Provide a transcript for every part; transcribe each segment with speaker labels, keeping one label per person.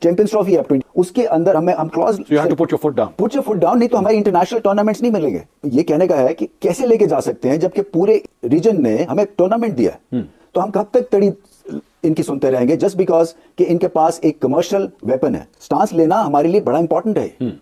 Speaker 1: Champions trophy है 20, उसके अंदर हम clause
Speaker 2: So you have to put your foot down.
Speaker 1: Put your foot down, नहीं तो हमारे इंटरनेशनल टूर्नामेंट्स नहीं मिलेंगे। ये कहने का है कि कैसे लेके जा सकते हैं जबकि पूरे रीजन ने हमें टूर्नामेंट दिया है। तो हम कब तक तड़ी इनकी सुनते रहेंगे जस्ट बिकॉज कि इनके पास एक कमर्शियल वेपन है। स्टांस लेना हमारे लिए बड़ा इंपॉर्टेंट है।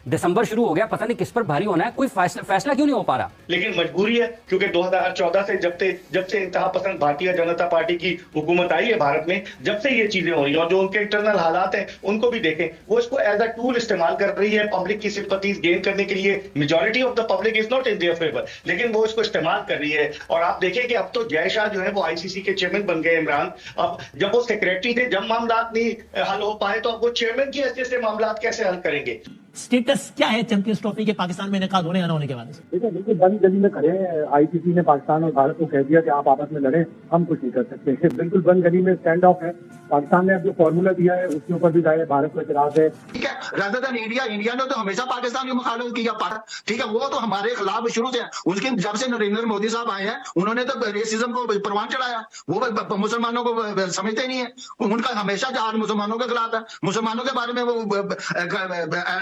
Speaker 3: दिसंबर शुरू हो गया, पता नहीं किस पर भारी होना है, कोई फैसला क्यों नहीं हो पा रहा?
Speaker 4: लेकिन मजबूरी है क्योंकि 2014 से जब से इंतहा पसंद भारतीय जनता पार्टी की हुकूमत आई है भारत में, जब से ये चीजें हो रही हैं और जो उनके इंटरनल हालात हैं उनको भी देखें, वो इसको एज अ टूल इस्तेमाल कर रही है पब्लिक की सिंपैथीज गेन करने के लिए। Majority of the public is not in their favour, लेकिन वो इसको इस्तेमाल कर रही है। और आप देखें कि अब तो जय शाह जो है वो आईसीसी के चेयरमैन बन गए। इमरान अब जब वो सेक्रेटरी थे, जब मामला नहीं हल हो पाए तो अब वो चेयरमैन की हैसियत से मामला कैसे हल करेंगे?
Speaker 5: स्टेटस क्या है चैंपियंस ट्रॉफी के पाकिस्तान में इनेकाद होने या ना होने के बाद?
Speaker 6: देखिए बिल्कुल बंद गली में खड़े हैं। आईसीसी ने पाकिस्तान और भारत को कह दिया कि आप आपस में लड़ें, हम कुछ नहीं कर सकते। बिल्कुल बंद गली में स्टैंड ऑफ है। पाकिस्तान ने अब जो फॉर्मूला दिया है उसके ऊपर भी जाए भारत को इतराज है।
Speaker 7: ठीक है, रादर देन इंडिया ने तो हमेशा पाकिस्तान की मुखालफत की है। ठीक है, वो तो हमारे खिलाफ शुरू से, उसके जब से नरेंद्र मोदी साहब आए हैं उन्होंने तो रेसिज्म को परवान चढ़ाया। वो मुसलमानों को समझते नहीं है, उनका हमेशा जहाज मुसलमानों के खिलाफ है, मुसलमानों के बारे में वो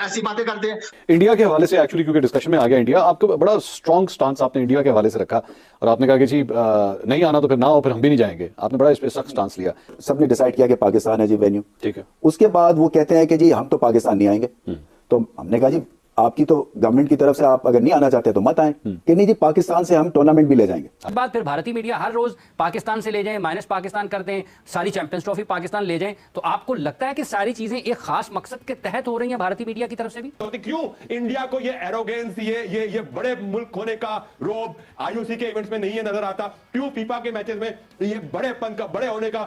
Speaker 7: ऐसी बातें करते हैं।
Speaker 2: इंडिया के हवाले से एक्चुअली क्योंकि डिस्कशन में आ गया इंडिया, आपको बड़ा स्ट्रॉन्ग स्टांस आपने इंडिया के हवाले से रखा और आपने कहा कि जी नहीं आना तो फिर ना हो, फिर हम भी नहीं जाएंगे। आपने बड़ा इस पे सख्त स्टांस लिया।
Speaker 1: सबने डिसाइड किया कि पाकिस्तान है जी वेन्यू,
Speaker 2: ठीक है।
Speaker 1: उसके बाद वो कहते हैं कि जी हम तो पाकिस्तान नहीं आएंगे। तो हमने कहा जी आपकी तो गवर्नमेंट की तरफ से आप अगर नहीं आना चाहते तो मत आए। कि नहीं जी पाकिस्तान से हम टूर्नामेंट भी ले जाएंगे।
Speaker 3: अब बात फिर भारतीय मीडिया हर रोज पाकिस्तान से ले जाएं, माइनस पाकिस्तान करते हैं, सारी चैंपियंस ट्रॉफी पाकिस्तान ले जाएं, तो आपको लगता है कि सारी चीजें एक खास मकसद के तहत हो रही हैं भारतीय मीडिया की तरफ से भी?
Speaker 8: तो क्यों इंडिया को ये एरोगेंस, ये बड़े मुल्क होने का रोब आईओसी के इवेंट्स में नहीं है नजर आता? क्यों फीफा के मैचेस में ये बड़ेपन का, बड़े होने का?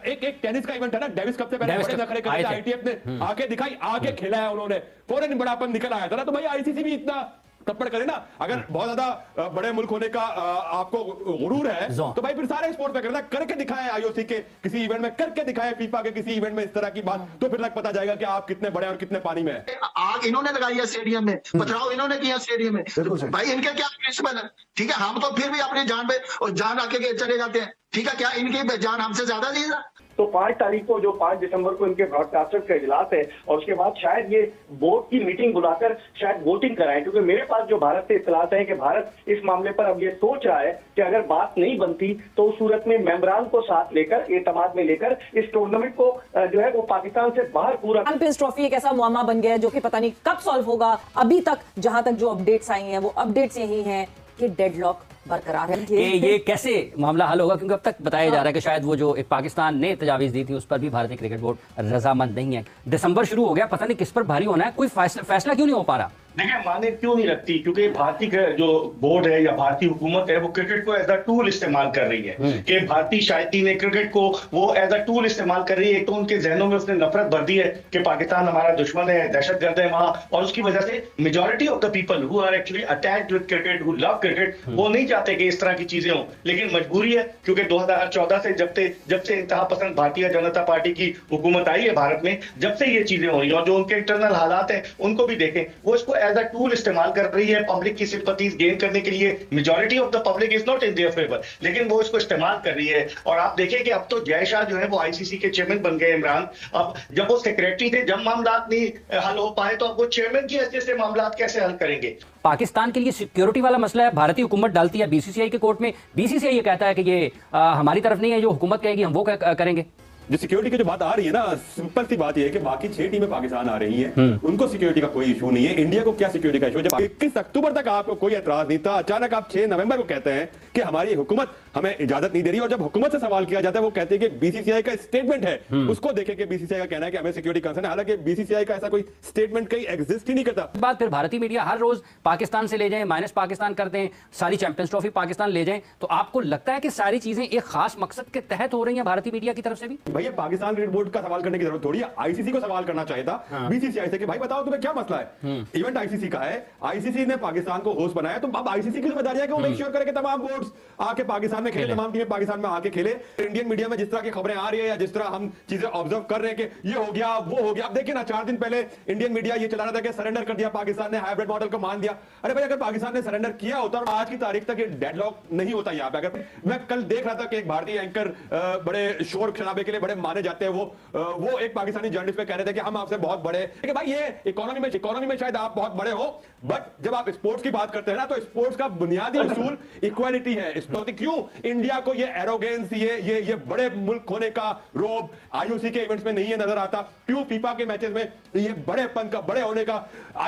Speaker 8: एक टेनिस का इवेंट है ना, डेविस कप से पहले बड़े नखरे करते आईटीएफ ने आके दिखाई, आके खेला है उन्होंने, फौरन बड़ापन निकल आया था ना। तो भाई आईसीसी भी इतना थप्पड़ करे ना। अगर बहुत ज्यादा बड़े मुल्क होने का आपको गुरूर है तो भाई फिर सारे स्पोर्ट पे करना, करके दिखाएं आईओसी के किसी इवेंट में, करके दिखाएं फीफा के किसी इवेंट में इस तरह की बात, तो फिर तक पता जाएगा कि आप कितने बड़े और कितने पानी में है।
Speaker 7: आग इन्होंने लगाई है स्टेडियम में, पथराव इन्होंने किया स्टेडियम में, भाई इनके क्या प्रिंसिपल है? ठीक है, हम तो फिर भी अपनी जान पे और जान रख के चले जाते हैं। ठीक है, क्या इनकी जान हमसे ज्यादा दी है?
Speaker 4: तो 5 तारीख को, जो 5 दिसंबर को इनके ब्रॉडकास्टर का इजलास है और उसके बाद शायद ये बोर्ड की मीटिंग बुलाकर शायद वोटिंग कराएं, क्योंकि मेरे पास जो भारत से इत्तलात है कि भारत इस मामले पर अब ये सोच रहा है कि अगर बात नहीं बनती तो उस सूरत में मेंबरान को साथ लेकर, एतमाद में लेकर इस टूर्नामेंट को जो है वो पाकिस्तान से बाहर पूरा।
Speaker 9: चैंपियंस ट्रॉफी एक ऐसा मुअम्मा बन गया है जो कि पता नहीं कब सॉल्व होगा। अभी तक जहां तक जो अपडेट्स आई हैं वो अपडेट्स यही हैं कि डेडलॉक बरकरार है।
Speaker 3: ये कैसे मामला हल होगा? क्योंकि अब तक बताया जा रहा है कि शायद वो जो एक पाकिस्तान ने तजावीज दी थी उस पर भी भारतीय क्रिकेट बोर्ड रजामंद नहीं है। दिसंबर शुरू हो गया, पता नहीं किस पर भारी होना है, कोई फैसला क्यों नहीं हो पा रहा?
Speaker 4: देखिए माने क्यों नहीं रखती, क्योंकि भारतीय जो बोर्ड है या भारतीय हुकूमत है वो क्रिकेट को एज अ टूल इस्तेमाल कर रही है। कि भारतीय शायकीन ने क्रिकेट को वो एज अ टूल इस्तेमाल कर रही है। तो उनके जहनों में उसने नफरत भर दी है कि पाकिस्तान हमारा दुश्मन है, दहशतगर्द है वहां, और उसकी वजह से majority of the people who are actually attached with cricket, who love cricket, वो नहीं चाहते कि इस तरह की चीजें हों। लेकिन मजबूरी है क्योंकि 2014 से जब से इंतहा पसंद भारतीय जनता पार्टी की हुकूमत आई है भारत में, जब से ये चीजें हो रही हैं और जो उनके इंटरनल हालात हैं उनको भी देखें, वो इसको एज अ टूल इस्तेमाल कर रही है पब्लिक की सिंपैथीज गेन करने के लिए। Majority of the public is not in their favour, लेकिन वो इसको इस्तेमाल कर रही है। और आप देखें कि अब तो जय शाह जो है वो आईसीसी के चेयरमैन बन गए। इमरान अब जब वो सेक्रेटरी थे, जब मामला नहीं हल हो पाए तो अब वो चेयरमैन की हैसियत से मामला कैसे हल करेंगे?
Speaker 3: पाकिस्तान के लिए सिक्योरिटी वाला मसला है, भारतीय हुकूमत डालती है बीसीसीआई के कोर्ट में, बीसीसीआई ये कहता है कि ये हमारी तरफ नहीं है, जो हुकूमत कहेगी हम वो करेंगे।
Speaker 8: जो सिक्योरिटी की जो बात आ रही है ना, सिंपल सी बात ये है कि बाकी 6 टीमें पाकिस्तान आ रही हैं, उनको सिक्योरिटी का कोई इशू नहीं है। इंडिया को क्या सिक्योरिटी का इशू है? जब 21 अक्टूबर तक आपको कोई एतराज नहीं था, अचानक आप 6 नवंबर को कहते हैं कि हमारी हुकूमत हमें इजाजत नहीं दे रही। और जब हुकूमत से सवाल किया जाता है वो कहते हैं कि बीसीसीआई का स्टेटमेंट है, उसको देखें कि बीसीसीआई का कहना है कि हमें सिक्योरिटी कंसर्न है, हालांकि बीसीसीआई का ऐसा कोई स्टेटमेंट कहीं एग्जिस्ट ही नहीं करता।
Speaker 3: बात फिर भारतीय मीडिया हर रोज पाकिस्तान से ले जाएं, माइनस पाकिस्तान करते हैं, सारी चैंपियंस ट्रॉफी पाकिस्तान ले जाएं, तो आपको लगता है कि सारी चीजें एक खास मकसद के तहत हो रही हैं भारतीय मीडिया की तरफ से भी?
Speaker 8: भैया पाकिस्तान क्रिकेट बोर्ड का सवाल करने की जरूरत थोड़ी है, आईसीसी को सवाल करना चाहिए था। बीसीसीआई से कि भाई बताओ तुम्हें क्या मसला है, इवेंट आईसीसी का है, आईसीसी ने पाकिस्तान को होस्ट बनाया, तो अब आईसीसी की जिम्मेदारी है कि वो मेक श्योर करे कि तमाम बोर्ड्स आके पाकिस्तान में खेले, तमाम टीमें पाकिस्तान में आके खेले। इंडियन मीडिया में जिस तरह की खबरें आ रही है या जिस तरह हम चीजें ऑब्जर्व कर रहे हैं कि ये हो गया वो हो गया, अब देखिए ना 4 दिन पहले इंडियन मीडिया ये चला रहा था कि सरेंडर कर दिया पाकिस्तान ने, हाइब्रिड मॉडल को मान दिया। अरे भाई अगर पाकिस्तान ने सरेंडर किया होता और आज की तारीख तक ये डेडलॉक नहीं होता यहाँ पे। अगर मैं कल देख रहा था कि एक भारतीय एंकर बड़े शोर शराबे के लिए बड़े माने जाते हैं, वो एक पाकिस्तानी जर्नलिस्ट पे कह रहे थे कि हम आपसे बहुत बड़े, लेकिन भाई ये इकोनॉमी में शायद आप बहुत बड़े हो, बट जब आप स्पोर्ट्स की बात करते हैं ना, तो स्पोर्ट्स का बुनियादी उसूल इक्वालिटी है। तो क्यों इंडिया को ये एरोगेंस, ये बड़े मुल्क होने का रोब आईओसी के इवेंट्स में नहीं है नजर आता? क्यों फीफा के मैचेस में ये बड़ेपन का, बड़े होने का,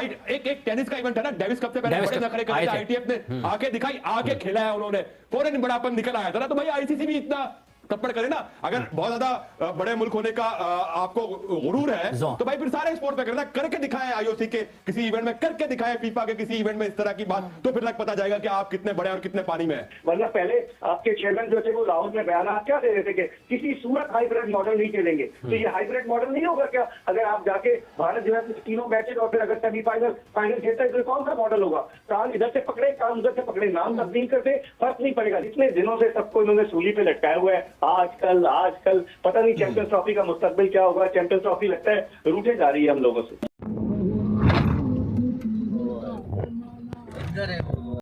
Speaker 8: एक टेनिस का इवेंट है ना, डेविस कप से पहले बड़े नखरे करते आईटीएफ ने आके दिखाई, आके खेला है उन्होंने, फौरन बड़ापन निकल आया था ना। तो भाई आईसीसी भी इतना थप्पड़ करे ना, अगर बहुत ज्यादा बड़े मुल्क होने का आपको गुरूर है तो भाई फिर सारे स्पोर्ट पे करना, करके दिखाएं आईओसी के किसी इवेंट में, करके दिखाएं फीफा के किसी इवेंट में इस तरह की बात, तो फिर तक पता जाएगा कि आप कितने बड़े और कितने पानी में हैं।
Speaker 6: वरना पहले आपके चेयरमैन जो थे वो लाहौर में बयान क्या दे रहे थे कि किसी सूरत हाइब्रिड मॉडल नहीं खेलेंगे। तो ये हाइब्रिड मॉडल नहीं होगा क्या? अगर आप जाके भारत जो है तीनों मैचेस और फिर अगर सेमीफाइनल फाइनल खेलता है तो कौन सा मॉडल होगा? कान इधर से पकड़े, कान उधर से पकड़े, नाम तब्दील करते, फर्क नहीं पड़ेगा। इतने दिनों से सबको इन्होंने सूली पे लटकाया हुआ है, आजकल पता नहीं चैंपियंस ट्रॉफी का मुस्तकबिल क्या होगा। चैंपियंस ट्रॉफी लगता है रूठे जा रही है हम लोगों से।